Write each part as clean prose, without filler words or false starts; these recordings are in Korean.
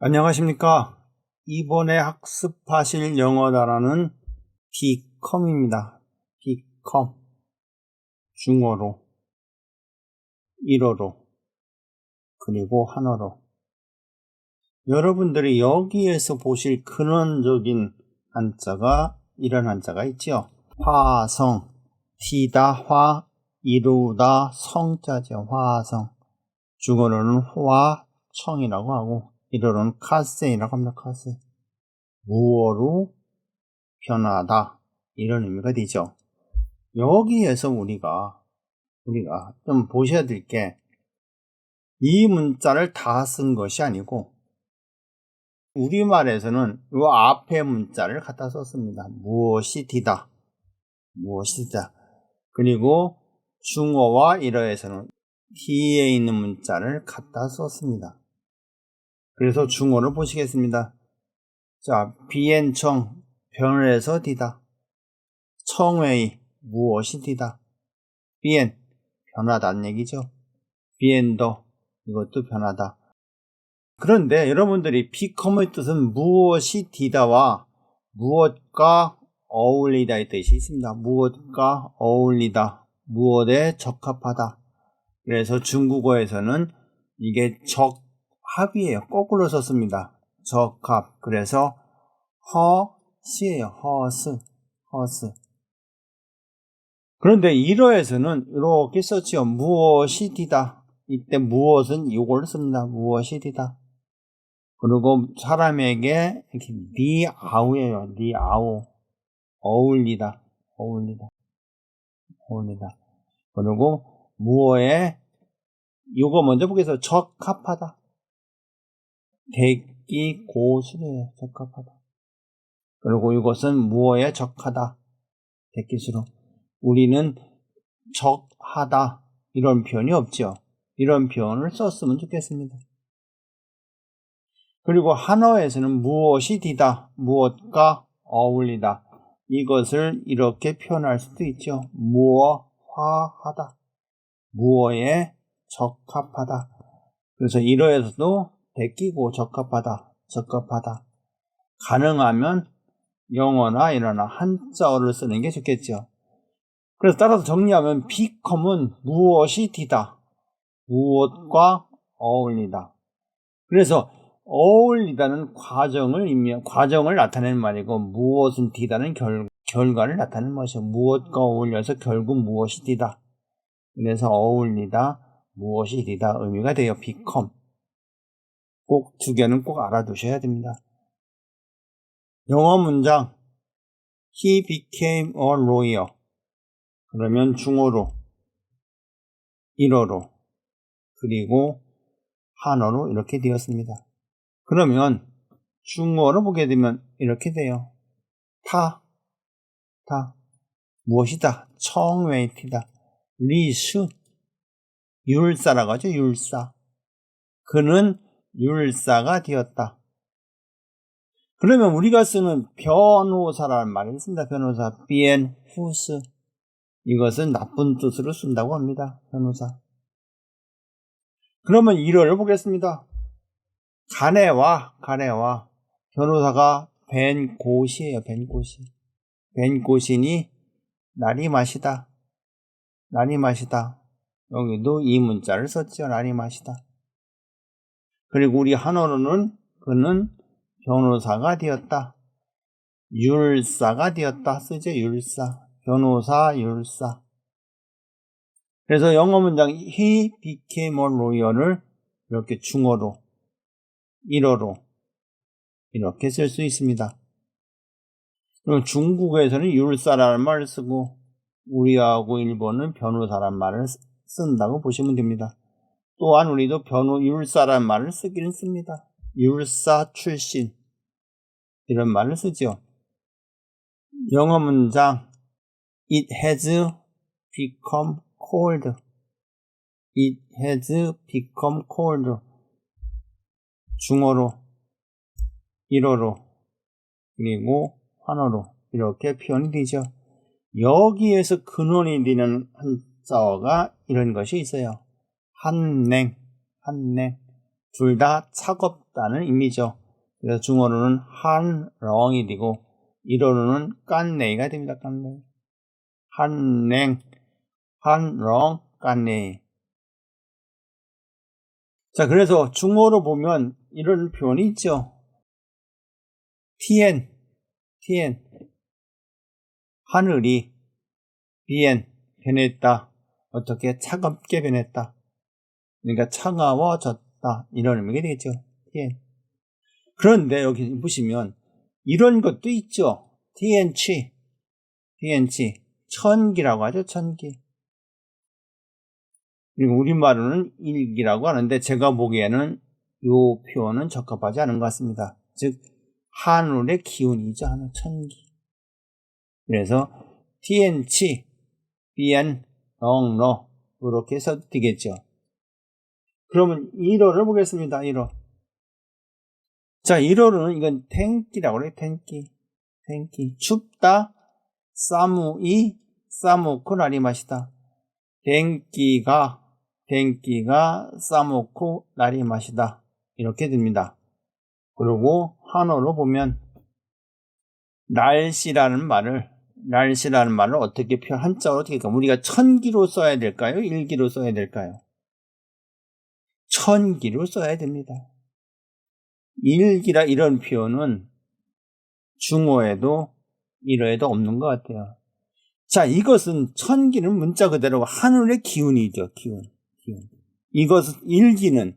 안녕하십니까. 이번에 학습하실 영어 단어는 become입니다. become. 중어로, 일어로, 그리고 한어로. 여러분들이 여기에서 보실 근원적인 한자가 이런 한자가 있죠. 화성, 티다, 화, 이루다, 성자죠. 화성. 중어로는 화청이라고 하고, 일어로는 카세이라고 합니다. 카세. 무어로 변하다, 이런 의미가 되죠. 여기에서 우리가 좀 보셔야 될 게, 이 문자를 다 쓴 것이 아니고 우리말에서는 이 앞에 문자를 갖다 썼습니다. 무엇이디다, 무엇이다. 그리고 중어와 일어에서는 뒤에 있는 문자를 갖다 썼습니다. 그래서 중어를 보시겠습니다. 자, 비엔청, 변해서 디다. 청웨이, 무엇이 디다. 비엔, 변하다는 얘기죠. 비엔더, 이것도 변하다. 그런데 여러분들이 become의 뜻은 무엇이 디다와 무엇과 어울리다의 뜻이 있습니다. 무엇과 어울리다, 무엇에 적합하다. 그래서 중국어에서는 이게 적합이에요. 거꾸로 썼습니다. 적합. 그래서 허시예요. 허스. 그런데 일어에서는 이렇게 썼죠. 무엇이 디다. 이때 무엇은 이걸 씁니다. 무엇이 디다. 그리고 사람에게 이렇게 니아우예요. 니아우. 어울리다. 그리고 무엇에, 이거 먼저 보겠습니다. 적합하다. 대기 고수예요. 적합하다. 그리고 이것은 무엇에 적하다. 대기수로. 우리는 적하다, 이런 표현이 없죠. 이런 표현을 썼으면 좋겠습니다. 그리고 한어에서는 무엇이 디다, 무엇과 어울리다, 이것을 이렇게 표현할 수도 있죠. 무어화하다, 무어에 적합하다. 그래서 이러에서도 베끼고 적합하다. 가능하면 영어나 일어나 한자어를 쓰는 게 좋겠죠. 그래서 따라서 정리하면 become은 무엇이 디다, 무엇과 어울리다. 그래서 어울리다는 과정을 나타내는 말이고, 무엇은 디다는 결과를 나타내는 것이죠. 무엇과 어울려서 결국 무엇이 디다. 그래서 어울리다, 무엇이 디다 의미가 돼요. become. 꼭 두 개는 꼭 알아두셔야 됩니다. 영어 문장 He became a lawyer. 그러면 중어로, 일어로, 그리고 한어로 이렇게 되었습니다. 그러면 중어로 보게 되면 이렇게 돼요. 타, 무엇이다. 청웨이티다. 리슈, 율사라고 하죠. 율사. 그는 율사가 되었다. 그러면 우리가 쓰는 변호사라는 말이 있습니다. 변호사, 비엔 후스. 이것은 나쁜 뜻으로 쓴다고 합니다. 변호사. 그러면 일어를 보겠습니다. 가네와 변호사가 벤 곳이에요. 벤 곳이니 날이 마시다. 여기도 이 문자를 썼죠. 날이 마시다. 그리고 우리 한어로는 그는 변호사가 되었다. 율사가 되었다 쓰죠. 율사. 변호사, 율사. 그래서 영어 문장 He became a lawyer를 이렇게 중어로, 일어로 이렇게 쓸 수 있습니다. 그럼 중국에서는 율사라는 말을 쓰고 우리하고 일본은 변호사라는 말을 쓴다고 보시면 됩니다. 또한 우리도 율사라는 말을 쓰기는 씁니다. 율사 출신, 이런 말을 쓰죠. 영어 문장 It has become cold. It has become cold. 중어로, 일어로, 그리고 한어로 이렇게 표현이 되죠. 여기에서 근원이 되는 한자어가 이런 것이 있어요. 한냉. 둘 다 차갑다는 의미죠. 그래서 중어로는 한렁이 되고 일어로는 깐네이가 됩니다. 깐네이. 한냉, 한렁, 깐네이. 자, 그래서 중어로 보면 이런 표현이 있죠. 티엔, 하늘이, 비엔, 변했다. 어떻게? 차갑게 변했다. 그러니까 차가워졌다. 이런 의미가 되겠죠. 티엔. 그런데 여기 보시면 이런 것도 있죠. 티엔치, 천기라고 하죠. 천기. 그리고 우리말로는 일기라고 하는데 제가 보기에는 이 표현은 적합하지 않은 것 같습니다. 즉 하늘의 기운이죠. 하늘 천기. 그래서 티엔치, 비엔, 렁러 이렇게 해서 되겠죠. 그러면 1어를 보겠습니다. 1어. 자, 1어는 이건 탱기라고 그래요. 탱기. 춥다. 싸무이, 싸무코 나리마시다. 댕기가 싸무코 나리마시다. 이렇게 됩니다. 그리고 한어로 보면 날씨라는 말을 어떻게 한자어로 어떻게 할까요? 우리가 천기로 써야 될까요? 일기로 써야 될까요? 천기로 써야 됩니다. 일기라 이런 표현은 중어에도 일어에도 없는 것 같아요. 자, 이것은 천기는 문자 그대로 하늘의 기운이죠. 기운. 이것은 일기는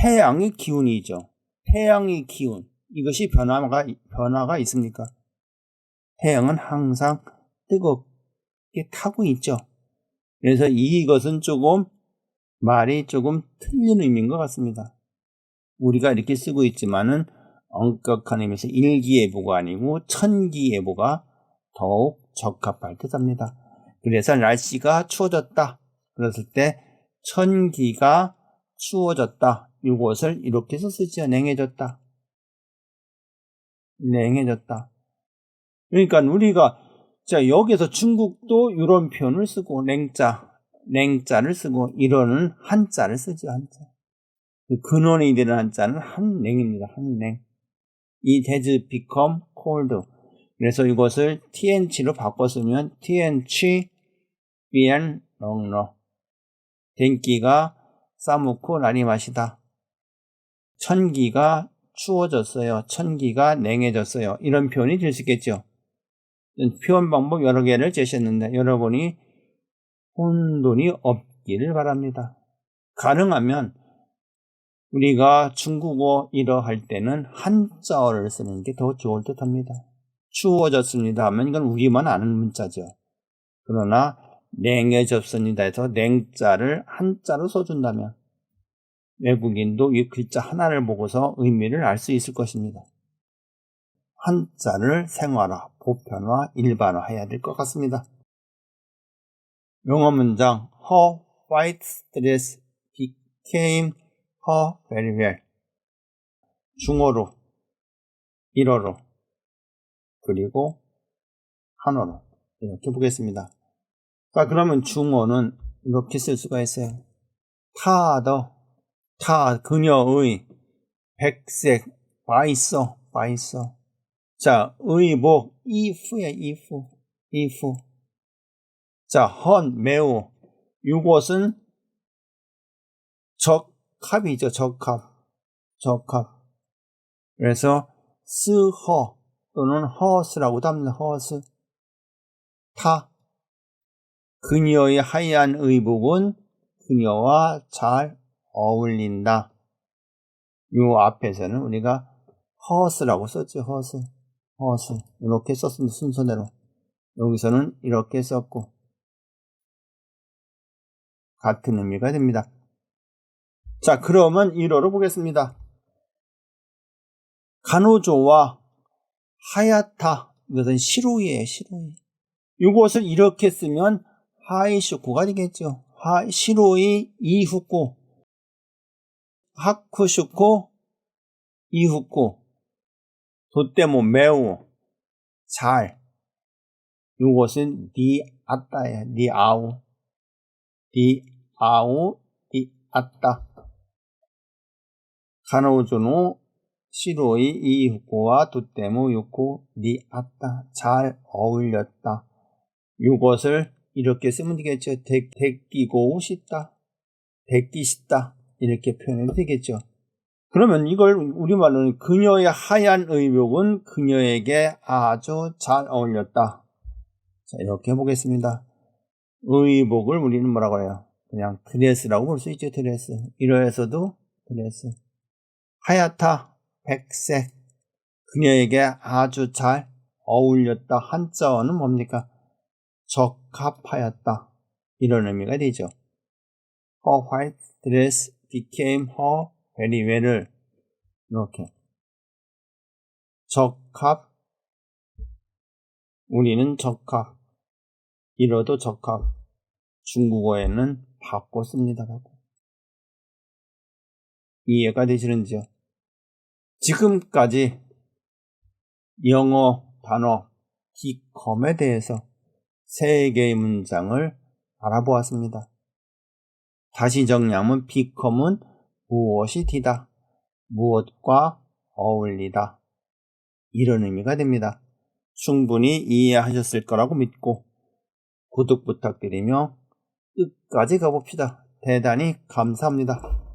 태양의 기운이죠. 태양의 기운. 이것이 변화가 있습니까? 태양은 항상 뜨겁게 타고 있죠. 그래서 이것은 말이 조금 틀린 의미인 것 같습니다. 우리가 이렇게 쓰고 있지만은 엄격한 의미에서 일기예보가 아니고 천기예보가 더욱 적합할 듯합니다. 그래서 날씨가 추워졌다. 그랬을 때 천기가 추워졌다. 이것을 이렇게 해서 쓰죠. 냉해졌다. 그러니까 우리가 여기서 중국도 이런 표현을 쓰고 냉자를 쓰고 이러는 한자를 쓰죠. 한자. 근원이 되는 한자는 한냉입니다. 한냉. It has become cold. 그래서 이것을 TNC로 바꿨으면 TNC bien 렁러. 댕기가 싸무코 나리마시다. 천기가 추워졌어요. 천기가 냉해졌어요. 이런 표현이 될 수 있겠죠. 표현 방법 여러 개를 제시했는데 여러분이 혼돈이 없기를 바랍니다. 가능하면 우리가 중국어 일어할 때는 한자어를 쓰는 게 더 좋을 듯 합니다. 추워졌습니다 하면 이건 우리만 아는 문자죠. 그러나 냉해졌습니다 해서 냉자를 한자로 써준다면 외국인도 이 글자 하나를 보고서 의미를 알 수 있을 것입니다. 한자를 생활화, 보편화, 일반화해야 될 것 같습니다. 영어 문장 Her white dress became her very well. 중어로, 일어로, 그리고 한어로 이렇게 보겠습니다. 자, 그러면 중어는 이렇게 쓸 수가 있어요. 그녀의 백색 바이서. 자, 의복 이프야 이프. 자, 매우. 이것은 적합이죠. 적합. 그래서 스허 또는 허스라고도 합니다. 허스. 그녀의 하얀 의복은 그녀와 잘 어울린다. 요 앞에서는 우리가 허스라고 썼죠. 허스. 이렇게 썼습니다. 순서대로. 여기서는 이렇게 썼고 같은 의미가 됩니다. 자, 그러면 1어로 보겠습니다. 간호조와 하얗다. 이것은 시로이에요. 이것을 이렇게 쓰면 하이슈쿠가 되겠죠. 시로이 이후쿠, 하쿠슈쿠 이후쿠. 도때모 매우 잘. 이것은 니아따예요. 니아우, 니아따. 가노주노 시로이 이후고와 두때무 유코 니았다. 잘 어울렸다. 이것을 이렇게 쓰면 되겠죠. 데끼고 싶다. 데끼 싶다. 이렇게 표현해도 되겠죠. 그러면 이걸 우리말로는 그녀의 하얀 의복은 그녀에게 아주 잘 어울렸다. 자, 이렇게 해보겠습니다. 의복을 우리는 뭐라고 해요? 그냥 드레스라고 볼 수 있죠. 드레스. 이러해서도 드레스. 하얗다. 백색. 그녀에게 아주 잘 어울렸다. 한자어는 뭡니까? 적합하였다. 이런 의미가 되죠. Her white dress became her very well. 이렇게. 적합. 우리는 적합. 이러도 적합. 중국어에는 바꿔 씁니다. 바꿔. 이해가 되시는지요? 지금까지 영어 단어 become에 대해서 3개의 문장을 알아보았습니다. 다시 정리하면 become은 무엇이 뒤다, 무엇과 어울리다, 이런 의미가 됩니다. 충분히 이해하셨을 거라고 믿고 구독 부탁드리며 끝까지 가봅시다. 대단히 감사합니다.